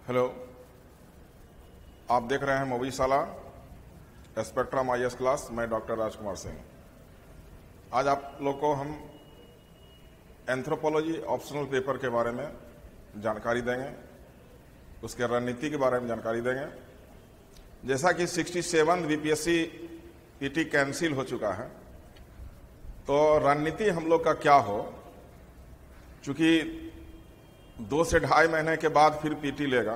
Hello, आप देख रहे हैं मोबीशाला स्पेक्ट्रम IAS क्लास। मैं डॉक्टर राजकुमार सिंह। आज आप लोग को हम एंथ्रोपोलॉजी ऑप्शनल पेपर के बारे में जानकारी देंगे, उसके रणनीति के बारे में जानकारी देंगे। जैसा कि 67 BPSC PT कैंसिल हो चुका है, तो रणनीति हम लोग का क्या हो, चूंकि 2 से ढाई महीने के बाद फिर PT लेगा,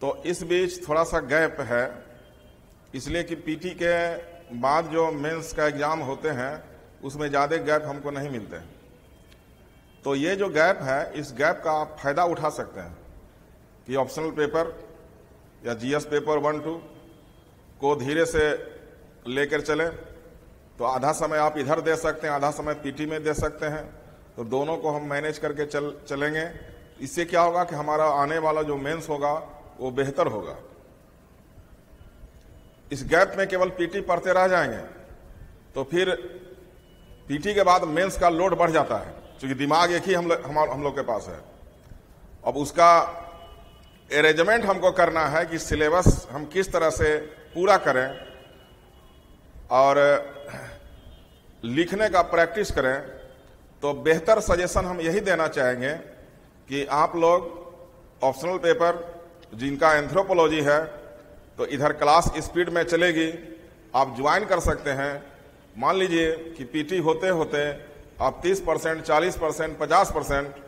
तो इस बीच थोड़ा सा गैप है, इसलिए कि PT के बाद जो मेंस का एग्जाम होते हैं उसमें ज़्यादा गैप हमको नहीं मिलते हैं। तो ये जो गैप है, इस गैप का आप फायदा उठा सकते हैं कि ऑप्शनल पेपर या GS पेपर 1-2 को धीरे से लेकर चलें। तो आधा समय आप इधर दे सकते हैं, आधा समय PT में दे सकते हैं। तो दोनों को हम मैनेज करके चलेंगे। इससे क्या होगा कि हमारा आने वाला जो मेंस होगा वो बेहतर होगा। इस गैप में केवल PT पढ़ते रह जाएंगे तो फिर PT के बाद मेंस का लोड बढ़ जाता है, क्योंकि दिमाग एक ही हम लोग के पास है। अब उसका अरेंजमेंट हमको करना है कि सिलेबस हम किस तरह से पूरा करें और लिखने का प्रैक्टिस करें। तो बेहतर सजेशन हम यही देना चाहेंगे कि आप लोग ऑप्शनल पेपर जिनका एंथ्रोपोलॉजी है, तो इधर क्लास स्पीड में चलेगी, आप ज्वाइन कर सकते हैं। मान लीजिए कि PT होते होते आप 30%, 40%, 50%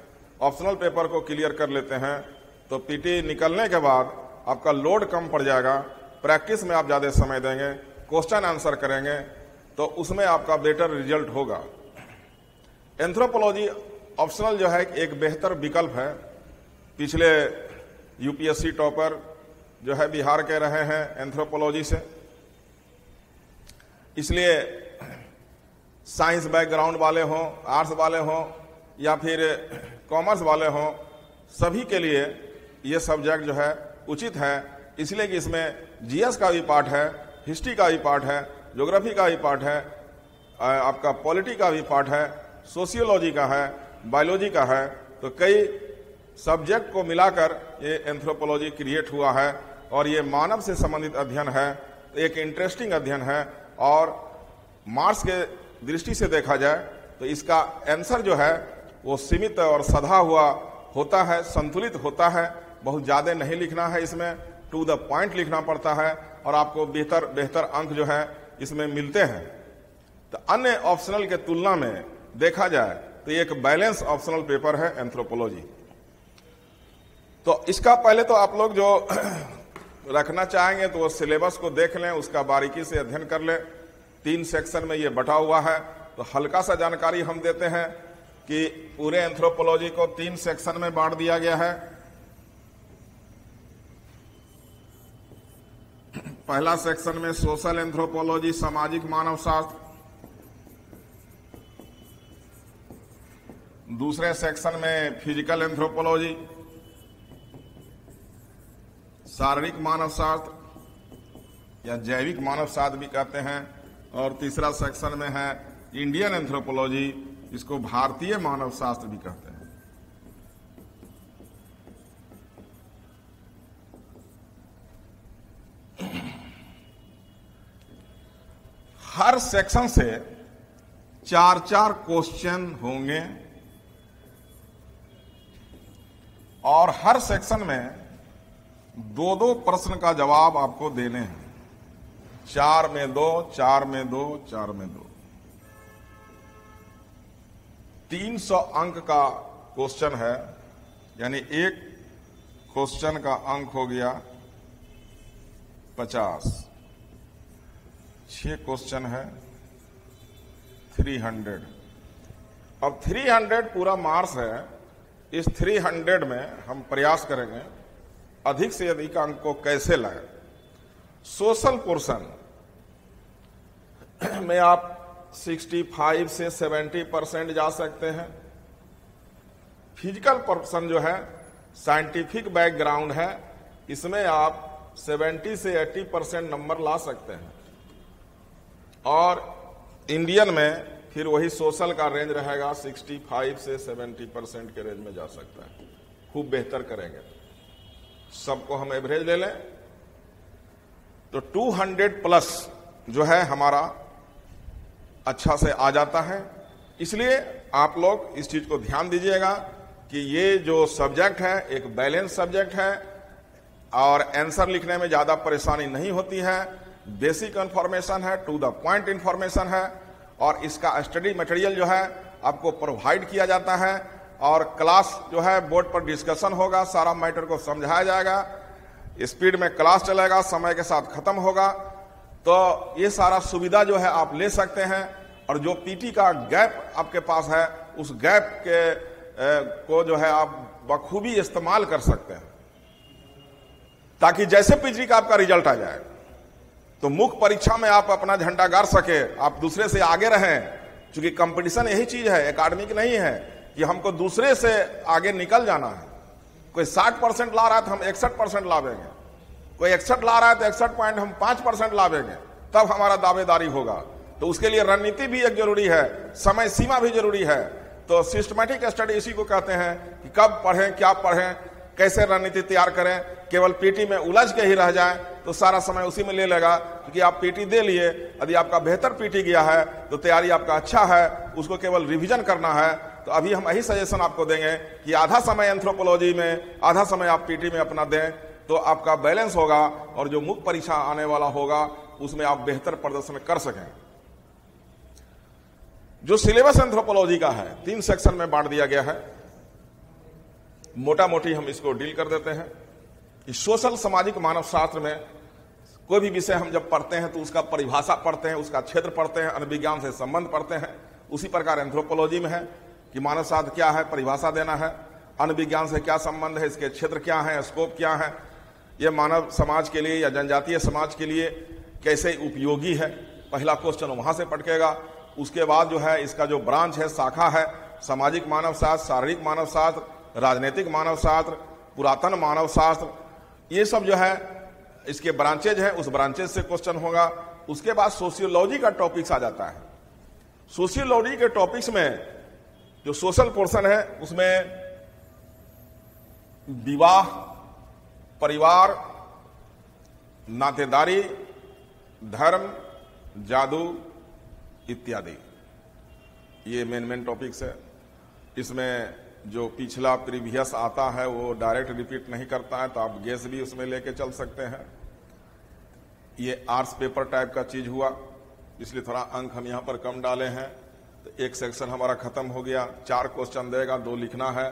ऑप्शनल पेपर को क्लियर कर लेते हैं, तो PT निकलने के बाद आपका लोड कम पड़ जाएगा। प्रैक्टिस में आप ज़्यादा समय देंगे, क्वेश्चन आंसर करेंगे, तो उसमें आपका बेटर रिजल्ट होगा। एंथ्रोपोलॉजी ऑप्शनल जो है एक बेहतर विकल्प है। पिछले UPSC टॉपर जो है बिहार के रहे हैं एंथ्रोपोलॉजी से, इसलिए साइंस बैकग्राउंड वाले हों, आर्ट्स वाले हों या फिर कॉमर्स वाले हों, सभी के लिए ये सब्जेक्ट जो है उचित है। इसलिए कि इसमें GS का भी पार्ट है, हिस्ट्री का भी पार्ट है, ज्योग्राफी का भी पार्ट है, आपका पॉलिटी का भी पार्ट है, सोशियोलॉजी का है, बायोलॉजी का है। तो कई सब्जेक्ट को मिलाकर ये एंथ्रोपोलॉजी क्रिएट हुआ है और ये मानव से संबंधित अध्ययन है। तो एक इंटरेस्टिंग अध्ययन है और मार्क्स के दृष्टि से देखा जाए तो इसका आंसर जो है वो सीमित और सधा हुआ होता है, संतुलित होता है। बहुत ज़्यादा नहीं लिखना है, इसमें टू द पॉइंट लिखना पड़ता है और आपको बेहतर अंक जो है इसमें मिलते हैं। तो अन्य ऑप्शनल के तुलना में देखा जाए तो एक बैलेंस ऑप्शनल पेपर है एंथ्रोपोलॉजी। तो इसका पहले तो आप लोग जो रखना चाहेंगे तो वो सिलेबस को देख लें, उसका बारीकी से अध्ययन कर लें। 3 सेक्शन में ये बटा हुआ है। तो हल्का सा जानकारी हम देते हैं कि पूरे एंथ्रोपोलॉजी को 3 सेक्शन में बांट दिया गया है। पहला सेक्शन में सोशल एंथ्रोपोलॉजी, सामाजिक मानव शास्त्र। दूसरे सेक्शन में फिजिकल एंथ्रोपोलॉजी, शारीरिक मानव शास्त्र या जैविक मानव शास्त्र भी कहते हैं। और तीसरा सेक्शन में है इंडियन एंथ्रोपोलॉजी, इसको भारतीय मानव शास्त्र भी कहते हैं। हर सेक्शन से 4-4 क्वेश्चन होंगे और हर सेक्शन में 2-2 प्रश्न का जवाब आपको देने हैं। 4 में 2, 4 में 2, 4 में 2। 300 अंक का क्वेश्चन है, यानी एक क्वेश्चन का अंक हो गया 50। 6 क्वेश्चन है 300। अब 300 पूरा मार्क्स है। इस 300 में हम प्रयास करेंगे अधिक से अधिक अंक को कैसे लाएं। सोशल पोर्शन में आप 65 से 70% जा सकते हैं। फिजिकल पोर्शन जो है साइंटिफिक बैकग्राउंड है, इसमें आप 70 से 80% नंबर ला सकते हैं। और इंडियन में फिर वही सोशल का रेंज रहेगा, 65 से 70% के रेंज में जा सकता है। खूब बेहतर करेंगे। सबको हम एवरेज ले लें तो 200 प्लस जो है हमारा अच्छा से आ जाता है। इसलिए आप लोग इस चीज को ध्यान दीजिएगा कि ये जो सब्जेक्ट है एक बैलेंस सब्जेक्ट है और आंसर लिखने में ज्यादा परेशानी नहीं होती है। बेसिक इंफॉर्मेशन है, टू द पॉइंट इंफॉर्मेशन है और इसका स्टडी मटेरियल जो है आपको प्रोवाइड किया जाता है और क्लास जो है बोर्ड पर डिस्कशन होगा, सारा मैटर को समझाया जाएगा, स्पीड में क्लास चलेगा, समय के साथ खत्म होगा। तो ये सारा सुविधा जो है आप ले सकते हैं और जो पीटी का गैप आपके पास है उस गैप के को जो है आप बखूबी इस्तेमाल कर सकते हैं ताकि जैसे पीटी का आपका रिजल्ट आ जाए तो मुख्य परीक्षा में आप अपना झंडा गाड़ सके, आप दूसरे से आगे रहें। क्योंकि कंपटीशन यही चीज है, एकेडमिक नहीं है कि हमको दूसरे से आगे निकल जाना है। कोई 60% ला रहा है तो हम 61% लावेंगे, कोई 61 ला रहा है तो 61 पॉइंट हम 5% लावेंगे, तब हमारा दावेदारी होगा। तो उसके लिए रणनीति भी एक जरूरी है, समय सीमा भी जरूरी है। तो सिस्टमैटिक स्टडी इसी को कहते हैं कि कब पढ़ें, क्या पढ़ें, कैसे रणनीति तैयार करें। केवल पीटी में उलझ के ही रह जाए तो सारा समय उसी में ले लेगा। क्योंकि आप पीटी दे लिए, यदि आपका बेहतर पीटी गया है तो तैयारी आपका अच्छा है, उसको केवल रिवीजन करना है। तो अभी हम यही सजेशन आपको देंगे कि आधा समय एंथ्रोपोलॉजी में, आधा समय आप पीटी में अपना दें तो आपका बैलेंस होगा और जो मुख्य परीक्षा आने वाला होगा उसमें आप बेहतर प्रदर्शन कर सकें। जो सिलेबस एंथ्रोपोलॉजी का है 3 सेक्शन में बांट दिया गया है। मोटा मोटी हम इसको डील कर देते हैं कि सोशल सामाजिक मानव शास्त्र में कोई भी विषय हम जब पढ़ते हैं तो उसका परिभाषा पढ़ते हैं, उसका क्षेत्र पढ़ते हैं, अनुविज्ञान से संबंध पढ़ते हैं। उसी प्रकार एंथ्रोपोलॉजी में है कि मानव शास्त्र क्या है, परिभाषा देना है, अनुविज्ञान से क्या संबंध है, इसके क्षेत्र क्या है, स्कोप क्या है, ये मानव समाज के लिए या जनजातीय समाज के लिए कैसे उपयोगी है। पहला क्वेश्चन वहां से पटकेगा। उसके बाद जो है इसका जो ब्रांच है, शाखा है, सामाजिक मानव शास्त्र, शारीरिक मानव शास्त्र, राजनीतिक मानव शास्त्र, पुरातन मानव शास्त्र, ये सब जो है इसके ब्रांचेज है। उस ब्रांचेज से क्वेश्चन होगा। उसके बाद सोशियोलॉजी का टॉपिक्स आ जाता है। सोशियोलॉजी के टॉपिक्स में जो सोशल पोर्शन है उसमें विवाह, परिवार, नातेदारी, धर्म, जादू इत्यादि, ये मेन टॉपिक्स है। इसमें जो पिछला प्रीवियस आता है वो डायरेक्ट रिपीट नहीं करता है, तो आप गेस भी उसमें लेके चल सकते हैं। ये आर्ट्स पेपर टाइप का चीज हुआ, इसलिए थोड़ा अंक हम यहां पर कम डाले हैं। तो एक सेक्शन हमारा खत्म हो गया। 4 क्वेश्चन देगा, 2 लिखना है।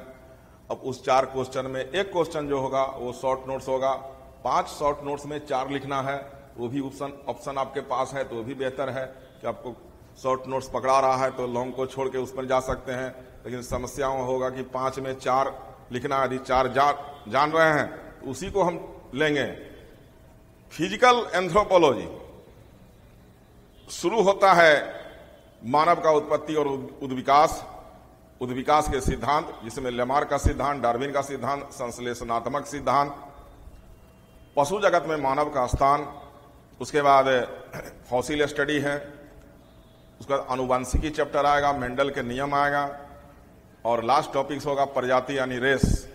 अब उस 4 क्वेश्चन में एक क्वेश्चन जो होगा वो शॉर्ट नोट्स होगा। 5 शॉर्ट नोट्स में 4 लिखना है। वो भी ऑप्शन आपके पास है तो वो भी बेहतर है कि आपको शॉर्ट नोट्स पकड़ा रहा है तो लॉन्ग को छोड़ के उस पर जा सकते हैं। लेकिन समस्याओं होगा कि 5 में 4 लिखना, यदि 4 जान रहे हैं तो उसी को हम लेंगे। फिजिकल एंथ्रोपोलॉजी शुरू होता है मानव का उत्पत्ति और उद्विकास के सिद्धांत, जिसमें लेमार का सिद्धांत, डार्विन का सिद्धांत, संश्लेषणात्मक सिद्धांत, पशु जगत में मानव का स्थान। उसके बाद फॉसिल स्टडी है। उसके बाद आनुवंशिकी चैप्टर आएगा, मेंडल के नियम आएगा और लास्ट टॉपिक्स होगा प्रजाति यानी रेस।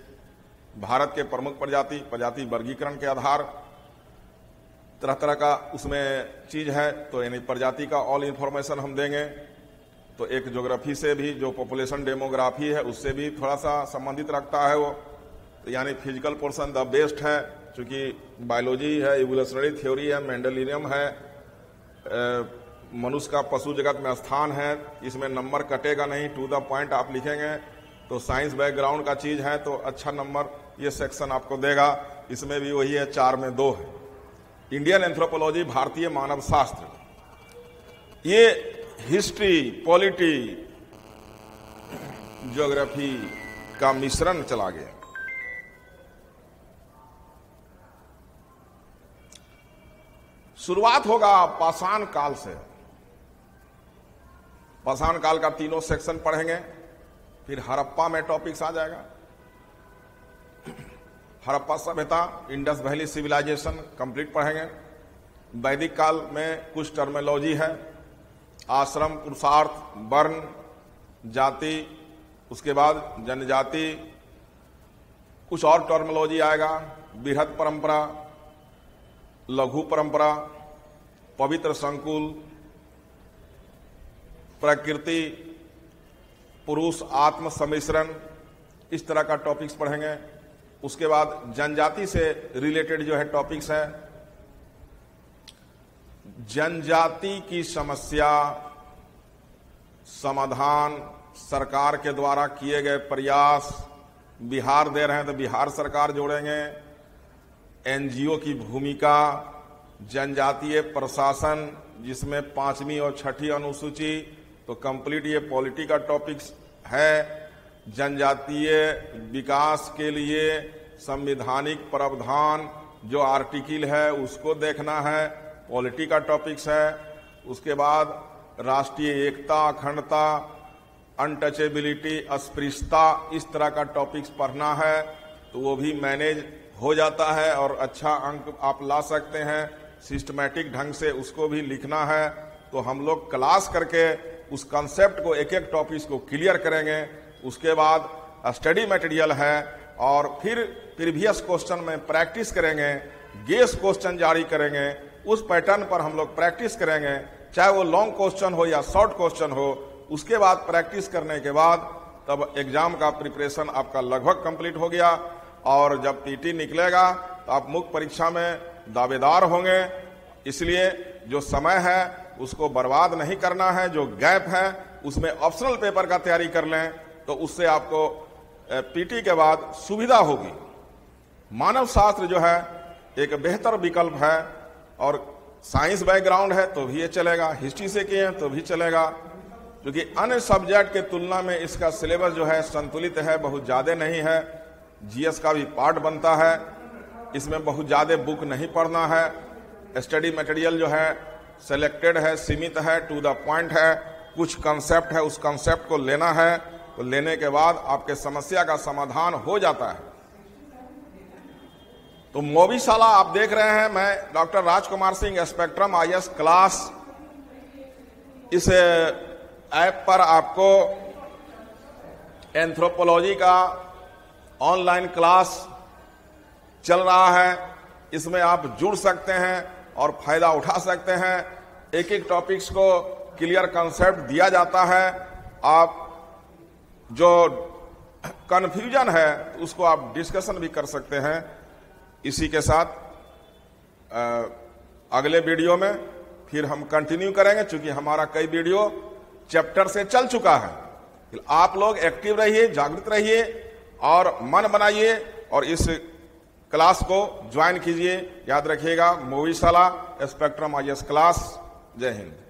भारत के प्रमुख प्रजाति वर्गीकरण के आधार, तरह तरह का उसमें चीज है। तो यानी प्रजाति का ऑल इंफॉर्मेशन हम देंगे। तो एक ज्योग्राफी से भी, जो पॉपुलेशन डेमोग्राफी है उससे भी थोड़ा सा संबंधित रखता है वो। तो यानी फिजिकल पोर्शन द बेस्ट है, क्योंकि बायोलॉजी है, इवोल्यूशनरी थ्योरी है, मेंडलियम है, मनुष्य का पशु जगत में स्थान है। इसमें नंबर कटेगा नहीं, टू द पॉइंट आप लिखेंगे। तो साइंस बैकग्राउंड का चीज है तो अच्छा नंबर ये सेक्शन आपको देगा। इसमें भी वही है, 4 में 2 है। इंडियन एंथ्रोपोलॉजी, भारतीय मानव शास्त्र, ये हिस्ट्री, पॉलिटी, ज्योग्राफी का मिश्रण चला गया। शुरुआत होगा पाषाण काल से। पाषाण काल का 3 सेक्शन पढ़ेंगे। फिर हड़प्पा में टॉपिक्स आ जाएगा। हड़प्पा सभ्यता, इंडस वैली सिविलाइजेशन कंप्लीट पढ़ेंगे। वैदिक काल में कुछ टर्मिनोलॉजी है, आश्रम, पुरुषार्थ, वर्ण, जाति, उसके बाद जनजाति, कुछ और टर्मिनोलॉजी आएगा। बृहद परंपरा, लघु परंपरा, पवित्र संकुल, प्रकृति, पुरुष आत्म सम्मिश्रण, इस तरह का टॉपिक्स पढ़ेंगे। उसके बाद जनजाति से रिलेटेड जो है टॉपिक्स हैं। जनजाति की समस्या समाधान, सरकार के द्वारा किए गए प्रयास, बिहार दे रहे हैं तो बिहार सरकार जोड़ेंगे, एनजीओ की भूमिका, जनजातीय प्रशासन जिसमें 5वीं और 6ठी अनुसूची, तो कंप्लीट ये पॉलिटी का टॉपिक्स है। जनजातीय विकास के लिए संवैधानिक प्रावधान जो आर्टिकल है उसको देखना है, पॉलिटी का टॉपिक्स है। उसके बाद राष्ट्रीय एकता, अखंडता, अनटचेबिलिटी, अस्पृश्यता, इस तरह का टॉपिक्स पढ़ना है, तो वो भी मैनेज हो जाता है और अच्छा अंक आप ला सकते हैं। सिस्टमैटिक ढंग से उसको भी लिखना है। तो हम लोग क्लास करके उस कॉन्सेप्ट को, एक एक टॉपिक्स को क्लियर करेंगे। उसके बाद स्टडी मटेरियल है और फिर प्रीवियस क्वेश्चन में प्रैक्टिस करेंगे, गेस क्वेश्चन जारी करेंगे, उस पैटर्न पर हम लोग प्रैक्टिस करेंगे, चाहे वो लॉन्ग क्वेश्चन हो या शॉर्ट क्वेश्चन हो। उसके बाद प्रैक्टिस करने के बाद तब एग्जाम का प्रिपरेशन आपका लगभग कंप्लीट हो गया और जब पीटी निकलेगा तो आप मुख्य परीक्षा में दावेदार होंगे। इसलिए जो समय है उसको बर्बाद नहीं करना है, जो गैप है उसमें ऑप्शनल पेपर का तैयारी कर लें, तो उससे आपको पीटी के बाद सुविधा होगी। मानव शास्त्र जो है एक बेहतर विकल्प है और साइंस बैकग्राउंड है तो भी ये चलेगा, हिस्ट्री से किए हैं तो भी चलेगा, क्योंकि अन्य सब्जेक्ट के तुलना में इसका सिलेबस जो है संतुलित है, बहुत ज्यादा नहीं है। जीएस का भी पार्ट बनता है, इसमें बहुत ज्यादा बुक नहीं पढ़ना है। स्टडी मटेरियल जो है सिलेक्टेड है, सीमित है, टू द पॉइंट है। कुछ कंसेप्ट है, उस कंसेप्ट को लेना है, तो लेने के बाद आपके समस्या का समाधान हो जाता है। तो मोवीशाला आप देख रहे हैं, मैं doctor Rajkumar Singh, spectrum IAS class. इस ऐप पर आपको एंथ्रोपोलॉजी का ऑनलाइन क्लास चल रहा है, इसमें आप जुड़ सकते हैं और फायदा उठा सकते हैं। एक एक टॉपिक्स को क्लियर कंसेप्ट दिया जाता है। आप जो कंफ्यूजन है उसको आप डिस्कशन भी कर सकते हैं। इसी के साथ अगले वीडियो में फिर हम कंटिन्यू करेंगे, क्योंकि हमारा कई वीडियो चैप्टर से चल चुका है। आप लोग एक्टिव रहिए, जागृत रहिए और मन बनाइए और इस क्लास को ज्वाइन कीजिए। याद रखिएगा, मोवीशाला स्पेक्ट्रम आईएएस क्लास। जय हिंद।